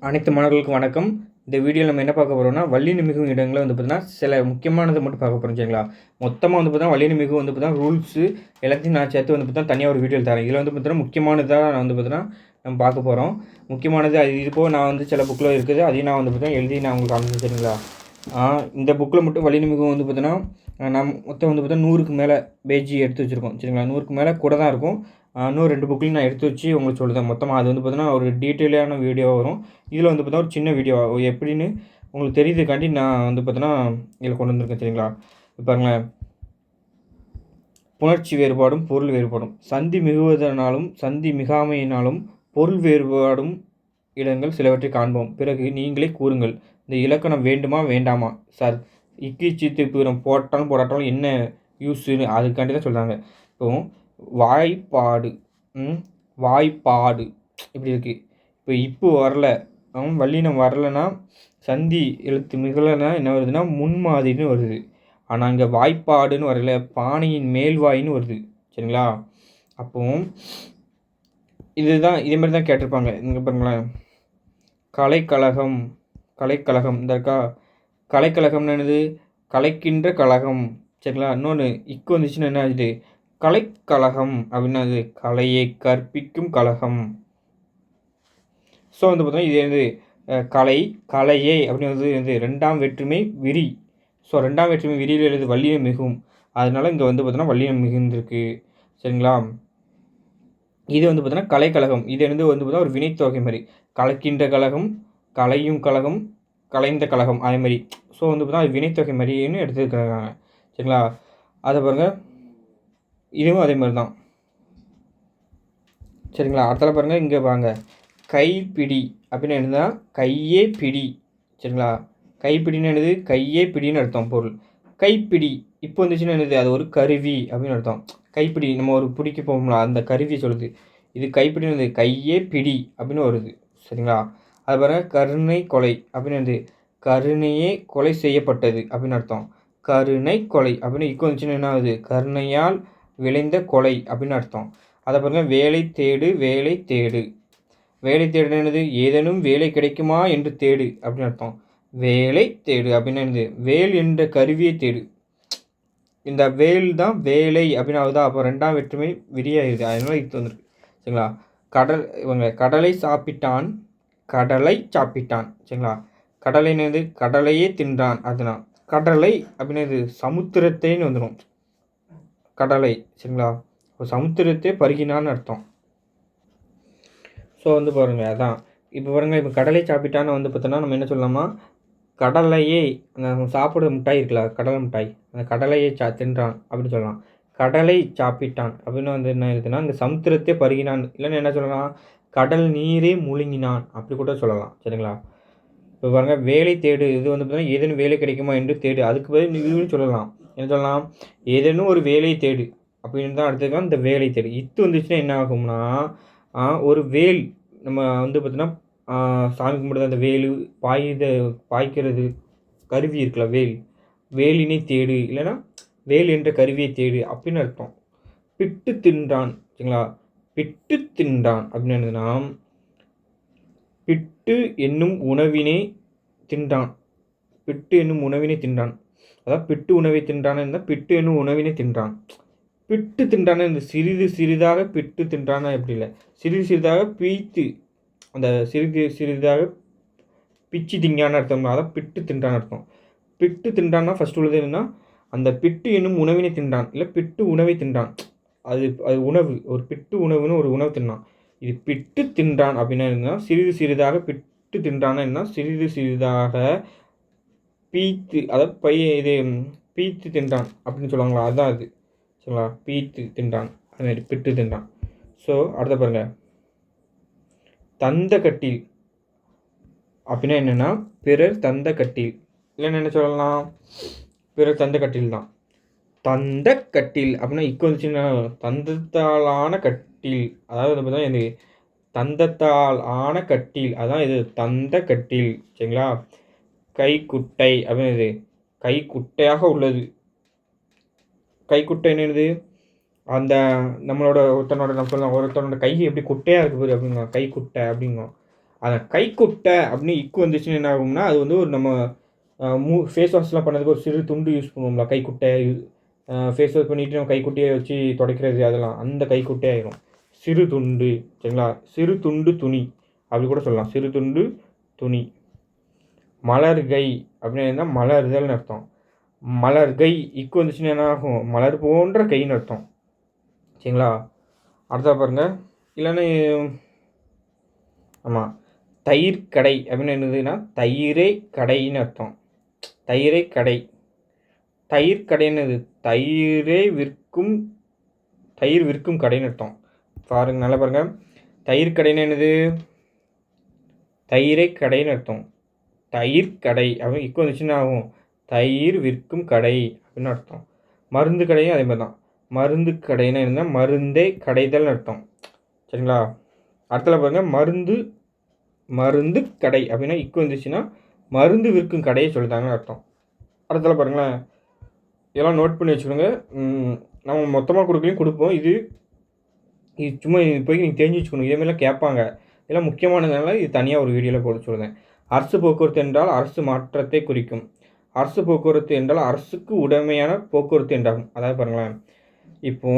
அனைத்து மாணவர்களுக்கும் வணக்கம். இந்த வீடியோவில் நம்ம என்ன பார்க்க போகிறோம்னா, வல்லின மிகும் இடங்களை வந்து பார்த்தீங்கன்னா, சில முக்கியமானதை மட்டும் பார்க்க போகிறோம் சரிங்களா? மொத்தமாக வந்து பார்த்தீங்கன்னா, வல்லின மிகு வந்து பார்த்தீங்கன்னா, ரூல்ஸு எல்லாத்தையும் நான் சேர்த்து வந்து பார்த்தீங்கன்னா, தனியாக ஒரு வீடியோவில் தரேன். இதில் வந்து பார்த்தீங்கன்னா, முக்கியமானதாக நான் வந்து பார்த்தீங்கன்னா, நம்ம பார்க்க போகிறோம். முக்கியமானது இது போக நான் வந்து சில புக்கில் இருக்குது. அதையும் நான் வந்து பார்த்தீங்கன்னா, எழுதி நான் உங்களுக்கு காமிச்சேன் சரிங்களா? இந்த புக்கில் மட்டும் வல்லின மிகு வந்து பார்த்தீங்கன்னா, நான் மொத்தம் வந்து பார்த்தீங்கன்னா 100க்கு மேலே பேஜ் எடுத்து வச்சுருக்கோம் சரிங்களா? 100க்கு மேலே கூட தான் இருக்கும். இன்னும் 2 புக்லையும் நான் எடுத்து வச்சு உங்களுக்கு சொல்லுதேன். மொத்தமாக அது வந்து பார்த்தீங்கன்னா, ஒரு டீட்டெயிலான வீடியோவாக வரும். இதில் வந்து பார்த்தீங்கன்னா, ஒரு சின்ன வீடியோ எப்படின்னு உங்களுக்கு தெரியுதுக்காண்டி நான் வந்து பார்த்தீங்கன்னா, இதில் கொண்டு வந்திருக்கேன் சரிங்களா? இப்போ பாருங்களேன், புணர்ச்சி வேறுபாடும் பொருள் வேறுபாடும். சந்தி மிகுவதனாலும் சந்தி மிகாமையினாலும் பொருள் வேறுபாடும் இடங்கள் சிலவற்றை காண்போம். பிறகு நீங்களே கூறுங்கள். இந்த இலக்கணம் வேண்டுமா வேண்டாமா? சார், இக்கு சீத்து இப்போ போட்டாலும் போடாட்டாலும் என்ன யூஸுன்னு அதுக்காண்டி தான் சொல்கிறாங்க. இப்போ வாய்ப்பாடு வாய்ப்பாடு இப்படி இருக்குது. இப்போ வரல, வல்லினம் வரலைன்னா, சந்தி எழுத்து மிகலைன்னா என்ன வருதுன்னா முன்மாதிரின்னு வருது. ஆனால் இங்கே வாய்ப்பாடுன்னு வரல, பானையின் மேல்வாயின்னு வருது சரிங்களா? அப்போ இதுதான் இதே மாதிரி தான் கேட்டிருப்பாங்க. இங்கே பாருங்களேன், கலைக்கழகம் கலைக்கழகம் இந்த இருக்கா? கலைக்கழகம்னு என்னது? கலைக்கின்ற கழகம் சரிங்களா? இன்னொன்று இக்கு வந்துச்சுன்னா என்ன ஆகுது? கலைக்கழகம் அப்படின்னா அது கலையை கற்பிக்கும் கழகம். ஸோ வந்து பார்த்தோன்னா இது வந்து கலையே அப்படிங்கிறது வந்து 2ஆம் வேற்றுமை விரி. ஸோ 2ஆம் வேற்றுமை விரியில் எழுது வல்லினம் மிகும். அதனால இங்கே வந்து பார்த்தோன்னா வல்லினம் மிகுந்திருக்கு சரிங்களா? இது வந்து பார்த்தோன்னா கலைக்கழகம். இது வந்து பார்த்தா ஒரு வினைத்தொகை மாதிரி. கலக்கின்ற கழகம், கலையும் கழகம், கலைந்த கழகம் அதே மாதிரி. ஸோ வந்து பார்த்தா அது வினைத்தொகை மாதிரின்னு எடுத்துருக்காங்க சரிங்களா? அதை பாருங்கள், இதுவும் அதே மாதிரி தான் சரிங்களா? அடுத்த பாருங்கள், இங்கே வாங்க, கைப்பிடி அப்படின்னு என்னதுன்னா கையே பிடி சரிங்களா? கைப்பிடின்னு என்னது? கையே பிடின்னு அர்த்தம் பொருள். கைப்பிடி இப்போ வந்துச்சுன்னா என்னது? அது ஒரு கருவி அப்படின்னு அர்த்தம். கைப்பிடி நம்ம ஒரு பிடிக்க போகும்ல, அந்த கருவி சொல்லுது. இது கைப்பிடின்னு கையே பிடி அப்படின்னு வருது சரிங்களா? அது பாருங்கள், கருணை கொலை அப்படின்னு என்னது? கருணையே கொலை செய்யப்பட்டது அப்படின்னு அர்த்தம். கருணை கொலை அப்படின்னு இப்போ வந்துச்சுன்னா என்ன ஆகுது? கருணையால் விளைந்த கொலை அப்படின்னு அர்த்தம். அதை பாருங்கள், வேலை தேடு வேலை தேடு. வேலை தேடு என்னது? ஏதேனும் வேலை கிடைக்குமா என்று தேடு அப்படின்னு அர்த்தம். வேலை தேடு அப்படின்னு என்னது? வேல் என்ற கருவியை தேடு. இந்த வேல் தான் வேலை அப்படின்னு ஆகுதா? அப்போ 2ஆம் வேற்றுமை விரியாயிருது. அதனால இது வந்துருக்கு சரிங்களா? கடலை சாப்பிட்டான், கடலை சாப்பிட்டான் சரிங்களா? கடலை என்னது? கடலையே தின்றான். அதுதான் கடலை அப்படின்னு சமுத்திரத்தைன்னு வந்துடும். கடலை சரிங்களா? இப்போ சமுத்திரத்தை பருகினான்னு அர்த்தம். ஸோ வந்து பாருங்கள், அதான் இப்போ பாருங்கள், இப்போ கடலை சாப்பிட்டான்னு வந்து பார்த்தோன்னா நம்ம என்ன சொல்லலாமா? கடலையே நம்ம சாப்பிட்ற மிட்டாய் இருக்குல்ல, கடலை மிட்டாய், அந்த கடலையை தின்றான் அப்படின்னு சொல்லலாம். கடலை சாப்பிட்டான் அப்படின்னு வந்து என்ன இருக்குதுன்னா, இந்த சமுத்திரத்தை பருகினான். இல்லைன்னா என்ன சொல்லலாம்? கடல் நீரே முழுங்கினான் அப்படி கூட சொல்லலாம் சரிங்களா? இப்போ பாருங்கள், வேலை தேடு. இது வந்து பார்த்தீங்கன்னா ஏதேனும் வேலை கிடைக்குமா என்று தேடு. அதுக்கு பதில் இதுன்னு சொல்லலாம். என்ன சொல்லலாம்? ஏதேனும் ஒரு வேலையை தேடு அப்படின்னு தான் அடுத்தது இந்த வேலை தேடு. இத்து வந்துச்சுன்னா என்ன ஆகும்னா, ஒரு வேல் நம்ம வந்து பார்த்தீங்கன்னா சாமி கும்பிடுறது அந்த வேலு பாய்க்கிறது கருவி இருக்குல்ல, வேலினை தேடு, இல்லைன்னா வேல் என்ற கருவியை தேடு அப்படின்னு அர்த்தம். பிட்டு தின்றான் சரிங்களா? பிட்டு தின்றான் அப்படின்னு என்னதுன்னா, பிட்டு என்னும் உணவினை தின்றான். பிட்டு என்னும் உணவினை தின்றான். அதாவது பிட்டு உணவை தின்றான் இருந்தால் பிட்டு என்னும் உணவினை தின்றான். பிட்டு தின்றான இந்த சிறிது சிறிதாக பிட்டு தின்றானா எப்படி இல்லை, சிறிது சிறிதாக பீய்த்து, அந்த சிறிதாக பிச்சு திங்கான்னு அர்த்தம். அதான் பிட்டு தின்றான்னு அர்த்தம். பிட்டு தின்றான்னா ஃபஸ்ட் உள்ளது என்னன்னா, அந்த பிட்டு என்னும் உணவினை தின்றான், இல்லை பிட்டு உணவை தின்றான். அது உணவு, ஒரு பிட்டு உணவுன்னு ஒரு உணவு தின்னான். இது பிட்டு தின்றான் அப்படின்னா என்ன? சிறிது சிறிதாக பிட்டு தின்றான்னா என்ன? சிறிது சிறிதாக பீத்து, அதாவது இது பீத்து தின்றான் அப்படின்னு சொல்லுவாங்களா, அதுதான் அது சரிங்களா? பீத்து தின்றான், அதுமாதிரி பிட்டு தின்றான். ஸோ அடுத்த பாருங்கள், தந்த கட்டில் அப்படின்னா என்னென்னா பிறர் தந்த கட்டில், இல்லைன்னு என்ன சொல்லலாம்? பிறர் தந்த கட்டில் தான். தந்த கட்டில் அப்படின்னா இக்கு வந்துச்சுன்னா தந்தத்தாலான கட்டில், அதாவது பார்த்தா எனக்கு தந்தத்தால் ஆன கட்டில், அதான் இது தந்த கட்டில் சரிங்களா? கைக்குட்டை அப்படின்னு இது கைக்குட்டையாக உள்ளது. கைக்குட்டை என்னது? நம்ம சொல்லலாம், ஒருத்தனோட கை எப்படி குட்டையாக இருக்குது அப்படிங்க, கைக்குட்டை அப்படிங்க. அதை கைக்குட்டை அப்படின்னு இக்கு வந்துச்சுன்னு என்ன ஆகும்னா அது வந்து ஒரு நம்ம ஃபேஸ் வாஷ்லாம் பண்ணதுக்கு ஒரு சிறு துண்டு யூஸ் பண்ணுவோம்ல கைக்குட்டை. ஃபேஸ் வாஷ் பண்ணிவிட்டு நம்ம கைக்குட்டையை வச்சு துடைக்கிறது அதெல்லாம் அந்த கைக்குட்டை ஆயிரும். சிறு துண்டு சரிங்களா, சிறு துண்டு துணி அப்படி கூட சொல்லலாம், சிறு துண்டு துணி. மலர்கை அப்படின்னு இருந்தால் மலர்தல்னு அர்த்தம். மலர்கை இக்கு வந்துச்சுன்னா என்ன ஆகும், மலர் போன்ற கைன்னு அர்த்தம் சரிங்களா. அடுத்தா பாருங்கள், இல்லைன்னா ஆமாம் தயிர் கடை அப்படின்னு என்னதுன்னா தயிரே கடைன்னு அர்த்தம். தயிரே கடை, தயிர் கடைன்னு தயிரே விற்கும், தயிர் விற்கும் கடைன்னு அர்த்தம். பாருங்க நல்லா பாருங்கள், தயிர் கடைன்னு என்னது, தயிரே கடைன்னு அர்த்தம். தயிர் கடை அப்படின்னு இக்கு வந்துச்சுன்னா ஆகும் தயிர் விற்கும் கடை அப்படின்னு அர்த்தம். மருந்து கடையும் அதே மாதிரி தான், மருந்து கடைன்னு இருந்தால் மருந்தே கடைதல்னு அர்த்தம் சரிங்களா. அடுத்தல பாருங்கள், மருந்து மருந்து கடை அப்படின்னா இக்கு வந்துச்சுன்னா மருந்து விற்கும் கடையை சொல்லிட்டாங்கன்னு அர்த்தம். அடுத்தல பாருங்களேன், இதெல்லாம் நோட் பண்ணி வச்சுக்கோங்க. நம்ம மொத்தமாக கொடுப்போம். இது சும்மா போய் நீங்கள் தெரிஞ்சு வச்சுக்கணும், இதேமாதிரிலாம் கேட்பாங்க. இதெல்லாம் முக்கியமானதுனால இது தனியாக ஒரு வீடியோவில் போட்டு சொல்லுவேன். அரசு போக்குவரத்து என்றால் அரசு மாற்றத்தை குறிக்கும். அரசு போக்குவரத்து என்றால் அரசுக்கு உடைமையான போக்குவரத்து என்றாகும். அதாவது பாருங்களேன், இப்போ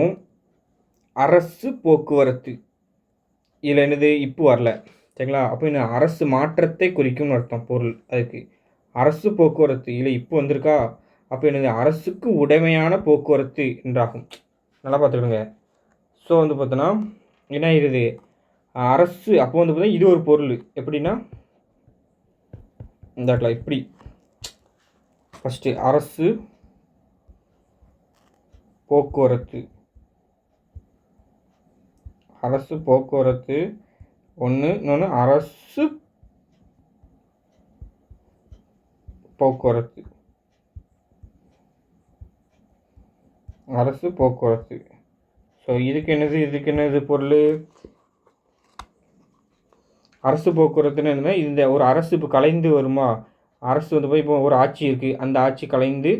அரசு போக்குவரத்து இதில் என்னது இப்போ வரல சரிங்களா. அப்போ என்ன அரசு மாற்றத்தை குறிக்கும்னு அர்த்தம் பொருள். அதுக்கு அரசு போக்குவரத்து இல்லை இப்போ வந்திருக்கா, அப்போ என்னது அரசுக்கு உடைமையான போக்குவரத்து என்றாகும். நல்லா பார்த்துக்கிடுங்க. ஸோ வந்து பார்த்தோன்னா என்ன ஆகிடுது, அரசு அப்போ வந்து பார்த்தா இது ஒரு பொருள் எப்படின்னா இந்த இடத்துல இப்படி ஃபஸ்ட்டு அரசு போக்குவரத்து, அரசு போக்குவரத்து ஒன்று, இன்னொன்று அரசு போக்குவரத்து, அரசு போக்குவரத்து. ஸோ இதுக்கு என்னது பொருள், அரசு போக்குவரத்துன்னு என்னன்னா இந்த ஒரு அரசு இப்போ கலைந்து வருமா, அரசு வந்து போய் இப்போ ஒரு ஆட்சி இருக்குது, அந்த ஆட்சி கலைந்து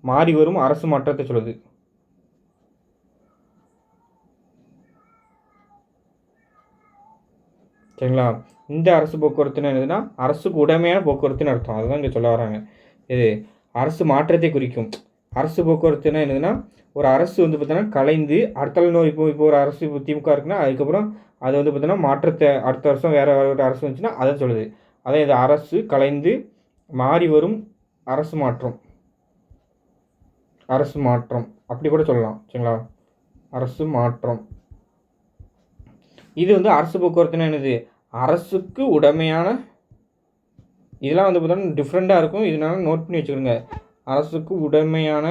மாறி வரும் அரசு மாற்றத்தை சொல்லுது. சரிங்களா. இந்த அரசு போக்குவரத்துன்னு என்னதுன்னா அரசுக்கு உடைமையான போக்குவரத்துன்னு அர்த்தம். அதுதான் இங்கே சொல்ல வராங்க. இது அரசு மாற்றத்தை குறிக்கும். அரசு போக்குவரத்துன்னா என்னதுன்னா ஒரு அரசு வந்து பார்த்தோன்னா கலைந்து அடுத்த நோய் இப்போ ஒரு அரசு இப்போ திமுக இருக்குன்னா அதுக்கப்புறம் அது வந்து பார்த்தோன்னா மாற்றத்தை அடுத்த வருஷம் வேறு ஒரு அரசு வந்துச்சுன்னா அதை சொல்லுது. அதே இது அரசு கலைந்து மாறி வரும் அரசு மாற்றம், அரசு மாற்றம் அப்படி கூட சொல்லலாம் சரிங்களா. அரசு மாற்றம் இது வந்து அரசு போக்குவரத்துன்னு என்னது அரசுக்கு உடைமையான, இதெல்லாம் வந்து பார்த்தோன்னா டிஃப்ரெண்ட்டாக இருக்கும், இதனால நோட் பண்ணி வச்சுக்கோங்க. அரசுக்கு உடைமையான,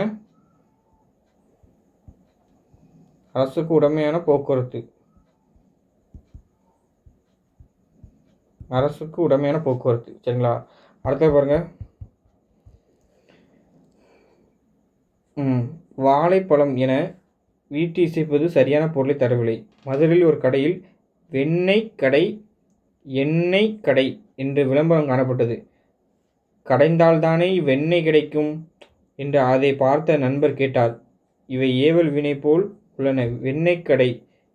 அரசுக்கு உடைமையான போக்குவரத்து, அரசுக்கு உடைமையான போக்குவரத்து சரிங்களா. அடுத்த பாருங்க, வாழைப்பழம் என வீட்டு இசைப்பது சரியான பொருளை தரவில்லை. மதுரையில் ஒரு கடையில் வெண்ணெய் கடை, எண்ணெய் கடை என்று விளம்பரம் காணப்பட்டது. கடைந்தால்தானே வெண்ணெய் கிடைக்கும் என்று அதை பார்த்த நண்பர் கேட்டார். இவை ஏவல் வினை போல் உள்ளன. வெண்ணெய் கடை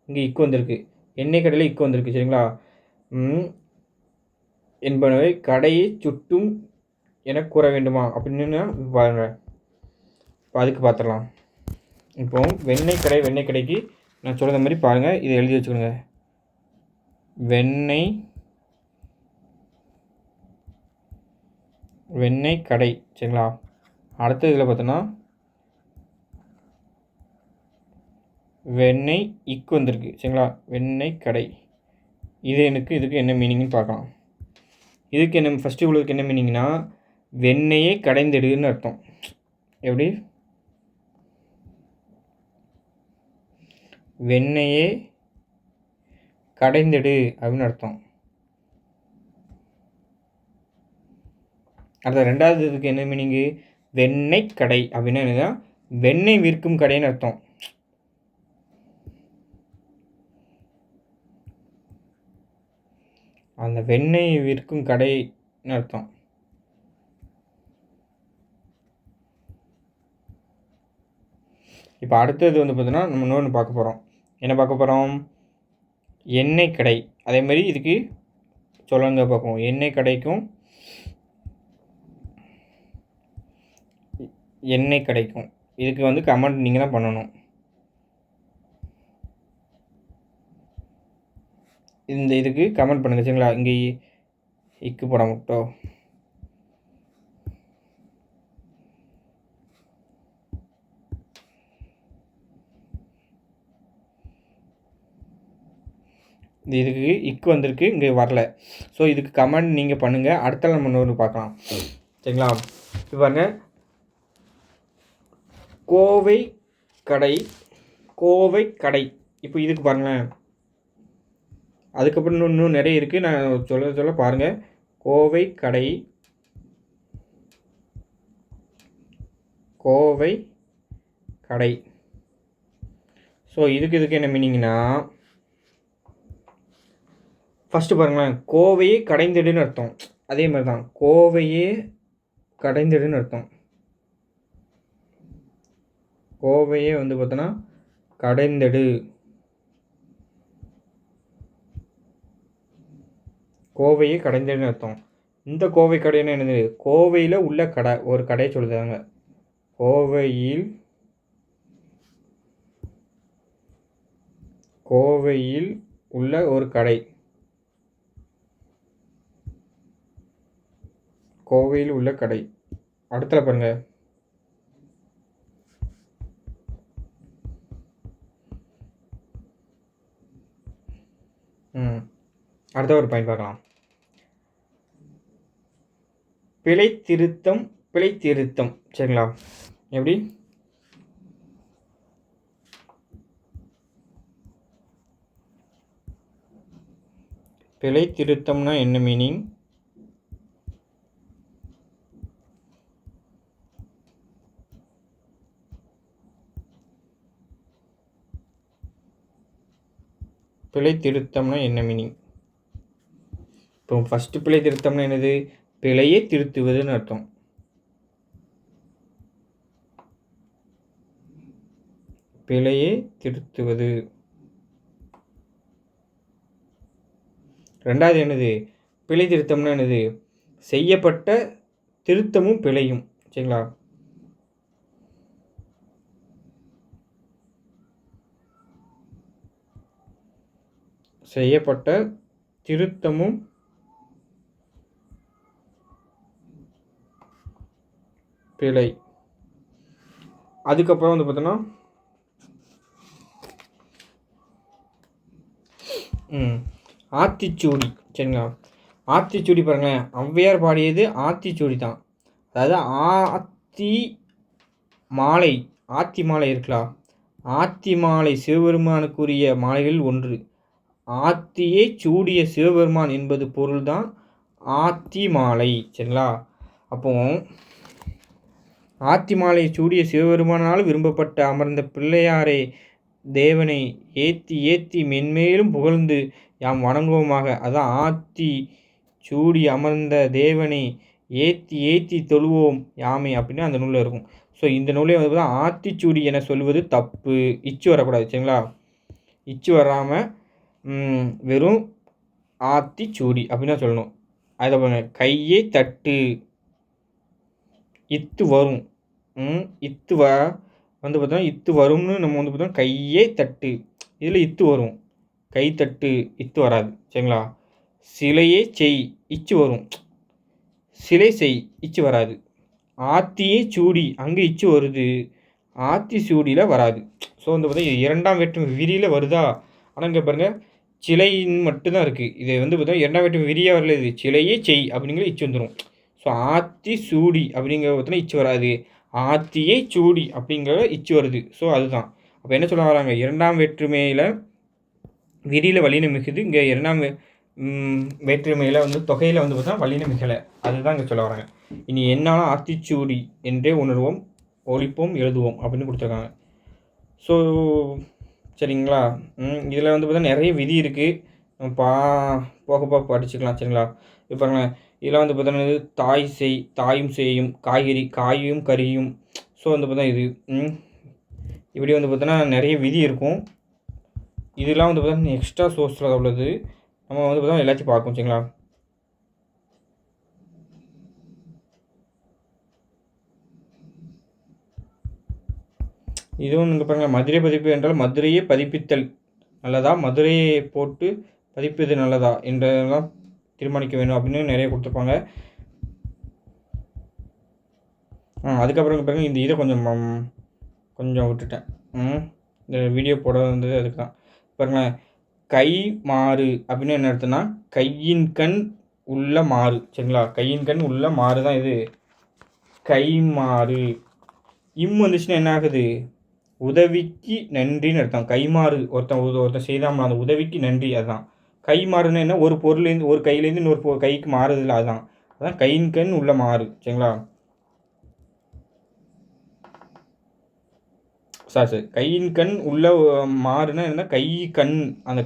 இங்கே இக்கு வந்திருக்கு, எண்ணெய் கடையில் இக்கு வந்திருக்கு சரிங்களா. என்பனவை கடையை சுட்டும் என கூற வேண்டுமா அப்படின்னு பாருங்க. இப்போ அதுக்கு பார்த்துடலாம். இப்போ வெண்ணெய் கடைக்கு நான் சொல்கிற மாதிரி பாருங்கள், இதை எழுதி வச்சுக்கோங்க. வெண்ணெய் கடை சரிங்களா. அடுத்த இதில் பார்த்தோன்னா வெண்ணெய் இக்கு வந்திருக்கு சரிங்களா, வெண்ணெய் கடை. இதுக்கு என்ன மீனிங்னு பார்க்கலாம். இதுக்கு என்ன ஃபஸ்ட்டு இவ்வளோக்கு என்ன மீனிங்னா வெண்ணெயே கடைந்திடுன்னு அர்த்தம். எப்படி, வெண்ணெயே கடைந்திடு அப்படின்னு அர்த்தம். அடுத்த ரெண்டாவது இதுக்கு என்ன மீனிங்கு, வெண்ணெய் கடை அப்படின்னா என்னன்னா வெண்ணெய் விற்கும் கடைன்னு அர்த்தம். அந்த வெண்ணெய் விற்கும் கடைன்னு அர்த்தம். இப்போ அடுத்தது வந்து பார்த்தோன்னா நம்ம இன்னொன்று பார்க்க போகிறோம். என்ன பார்க்க போகிறோம், எண்ணெய் கடை. அதேமாதிரி இதுக்கு சொல்லுங்க பார்ப்போம். எண்ணெய் கிடைக்கும், எண்ணெய் கிடைக்கும். இதுக்கு வந்து கமெண்ட் நீங்கள் தான் பண்ணணும். இந்த இதுக்கு கமெண்ட் பண்ணுங்கள் சரிங்களா. இங்கே இக்கு போட மட்டும் இதுக்கு இக்கு வந்திருக்கு, இங்கே வரல. ஸோ இதுக்கு கமெண்ட் நீங்கள் பண்ணுங்கள். அடுத்த நம்ம இன்னொரு பார்க்கலாம் சரிங்களா. இப்போ பாருங்க, கோவை கடை, கோவை கடை. இப்போ இதுக்கு பாருங்களேன், அதுக்கப்புறம் இன்னும் நிறைய இருக்குது, நான் சொல்ல பாருங்கள். கோவை கடை, கோவை கடை. ஸோ இதுக்கு என்ன மீனிங்னா, ஃபஸ்ட்டு பாருங்களேன், கோவையே கடைந்திடுன்னு அர்த்தம். அதே மாதிரி தான் கோவையே கடைந்திடுன்னு அர்த்தம். கோவையே வந்து பார்த்தோன்னா கடைந்திடு, கோவையே கடைந்திடுன்னு அர்த்தம். இந்த கோவை கடைன்னு என்னது, கோவையில் உள்ள கடை, ஒரு கடையை சொல்லுதாங்க. கோவையில் உள்ள ஒரு கடை, கோவையில் உள்ள கடை. அடுத்தல பாருங்க, அடுத்த ஒரு பாயிண்ட் பார்க்கலாம். பிழை திருத்தம், பிழை திருத்தம் சரிங்களா. எப்படி, பிழை திருத்தம்னா என்ன மீனிங், பிழை திருத்தம்னா என்ன மீனிங். இப்போ ஃபஸ்ட்டு பிழை திருத்தம்னா என்னது, பிழையை திருத்துவதுன்னு அர்த்தம். பிழையை திருத்துவது. ரெண்டாவது என்னது, பிழை திருத்தம்னா என்னது, செய்யப்பட்ட திருத்தமும் பிழையும் சரிங்களா. செய்யப்பட்ட திருத்தமும் பிழை. அதுக்கப்புறம் வந்து பார்த்தோன்னா ஆத்திச்சூடி சரிங்களா. ஆத்திச்சூடி பாருங்களேன், ஔவையார் பாடியது ஆத்திச்சூடி தான். அதாவது ஆத்தி மாலை, ஆத்தி மாலை இருக்கலாம், ஆத்தி மாலை சிவபெருமானுக்குரிய மாலைகளில் ஒன்று. ஆத்தியை சூடிய சிவபெருமான் என்பது பொருள்தான் ஆத்தி மாலை சரிங்களா. அப்போ ஆத்தி மாலை சூடிய சிவபெருமானால் விரும்பப்பட்ட அமர்ந்த பிள்ளையாரை தேவனை ஏத்தி ஏத்தி மென்மேலும் புகழ்ந்து யாம் வணங்குவோமாக. அதான் ஆத்தி சூடி அமர்ந்த தேவனை ஏத்தி ஏத்தி தொழுவோம் யாமே அப்படின்னு அந்த நூலில் இருக்கும். ஸோ இந்த நூலே வந்து ஆத்திச்சூடி என சொல்வது தப்பு, இச்சு வரக்கூடாது சரிங்களா. இச்சு வராமல் வெறும் ஆத்திச்சூடி அப்படின்னு தான் சொல்லணும். அதை பாருங்க, கையை தட்டு, இத்து வரும், இத்து வந்து பார்த்தோன்னா இத்து வரும்னு நம்ம வந்து பார்த்தோம். கையே தட்டு, இதில் இத்து வரும், கை தட்டு இத்து வராது சரிங்களா. சிலையே செய், இச்சு வரும், சிலை செய் இச்சு வராது. ஆத்தியே சூடி, அங்கே இச்சு வருது, ஆத்தி சூடியில் வராது. ஸோ வந்து பார்த்தா இரண்டாம் வேற்றுமை விரியில் வருதா. ஆனால் இங்கே பாருங்கள், சிலைன்னு மட்டும்தான் இருக்குது. இது வந்து பார்த்தா இரண்டாம் வேற்றுமை விரியாக வரல, இது சிலையே செய் அப்படிங்கிற இச்சு வந்துடும். ஸோ ஆத்தி சூடி அப்படிங்கிற பார்த்தோன்னா இச்சு வராது, ஆத்தியை சூடி அப்படிங்கிற இச்சு வருது. ஸோ அதுதான். அப்போ என்ன சொல்ல வராங்க, இரண்டாம் வேற்றுமையில் விரியில் வல்லினம் மிகுது, இங்கே இரண்டாம் வேற்றுமையில் வந்து தொகையில் வந்து பார்த்தா வல்லினம் மிகலை, அதுதான் இங்கே சொல்ல வராங்க. இனி என்னாலும் ஆத்திச்சூடி என்றே உணர்வோம், ஒழிப்போம், எழுதுவோம் அப்படின்னு கொடுத்துருக்காங்க. ஸோ சரிங்களா. இதில் வந்து பார்த்தா நிறைய விதி இருக்குது, போக போக படிச்சுக்கலாம் சரிங்களா. இப்போ பாருங்களேன், இதெல்லாம் வந்து பார்த்தோன்னா தாய் செய், தாயும் செய்யும், காய்கறி, காயும் கறியும். ஸோ வந்து பார்த்தா இது இப்படி வந்து பார்த்தோன்னா நிறைய விதி இருக்கும். இதெல்லாம் வந்து பார்த்தா எக்ஸ்ட்ரா சோர்ஸில் உள்ளது, நம்ம வந்து பார்த்தா எல்லாத்தையும் பார்க்கணும் சரிங்களா. இதுவும் இங்கே பாருங்கள், மதுரை பதிப்பு என்றால் மதுரையே பதிப்பித்தல் நல்லதா, மதுரையை போட்டு பதிப்பது நல்லதா என்றெல்லாம் தீர்மானிக்க வேண்டும் அப்படின்னு நிறைய கொடுத்துருப்பாங்க. அதுக்கப்புறம் பாருங்கள், இந்த இதை கொஞ்சம் விட்டுட்டேன். இந்த வீடியோ போட வந்தது அதுக்கு தான். பாருங்களேன், கை மாறு அப்படின்னு என்ன அர்த்தம்னா கையின் கண் உள்ள மாறு. சரிங்களா, கையின் கண் உள்ள மாறு தான் இது கை மாறு. வந்துச்சுன்னா என்ன ஆகுது, உதவிக்கு நன்றின்னு அர்த்தம். கைமாறு ஒருத்தன் செய்தாமல் அந்த உதவிக்கு நன்றி. அதுதான் கை மாறுன்னு என்ன, ஒரு பொருள்லேருந்து ஒரு கையிலேருந்து இன்னொரு கைக்கு மாறுதில்ல, அதுதான் கையின் கண் உள்ள மாறு. சரிங்களா, சரி கையின் கண் உள்ள மாறுனா என்ன, கை கண் அந்த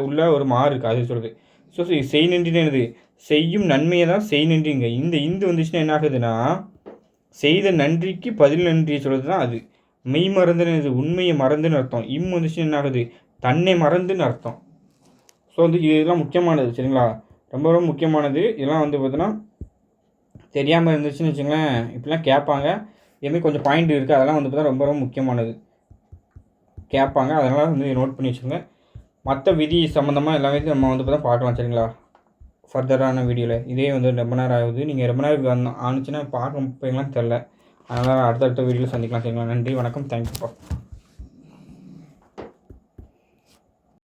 உள்ள ஒரு மாறு இருக்குது, அது சொல்லுது. ஸோ செய் நன்றின்னு என்னது, செய்யும் நன்மையை தான் செய் நன்றிங்க. இந்த வந்துச்சுன்னா என்ன ஆகுதுன்னா, செய்த நன்றிக்கு பதில் நன்றியை சொல்கிறது தான் அது. மெய் மறந்துன்னு இது உண்மையை மறந்துன்னு அர்த்தம். வந்துச்சுன்னா என்ன ஆகுது, தன்னை மறந்துன்னு அர்த்தம். ஸோ இதெல்லாம் முக்கியமானது. சரிங்களா, ரொம்ப ரொம்ப முக்கியமானது. இதெல்லாம் பார்த்தீங்கன்னா தெரியாமல் இருந்துச்சுன்னு வச்சுங்களேன், இப்படிலாம் கேட்பாங்க. இதுமாதிரி கொஞ்சம் பாயிண்ட் இருக்குது, அதெல்லாம் பார்த்தா ரொம்ப ரொம்ப முக்கியமானது கேட்பாங்க. அதனால் நோட் பண்ணி வச்சுக்கோங்க. மற்ற விதி சம்மந்தமாக எல்லாமே நம்ம பார்த்தா பார்க்கலாம். சரிங்களா, ஃபர்தரான வீடியோவில். இதே ரொம்ப நேரம் ஆகுது. நீங்கள் ரொம்ப நேரம் ஆணுச்சுன்னா பார்க்க போய்ங்களான்னு தெரில. அதனால் அடுத்தடுத்த வீடியோவில் சந்திக்கலாம். சரிங்களா, நன்றி, வணக்கம், தேங்க்யூப்பா.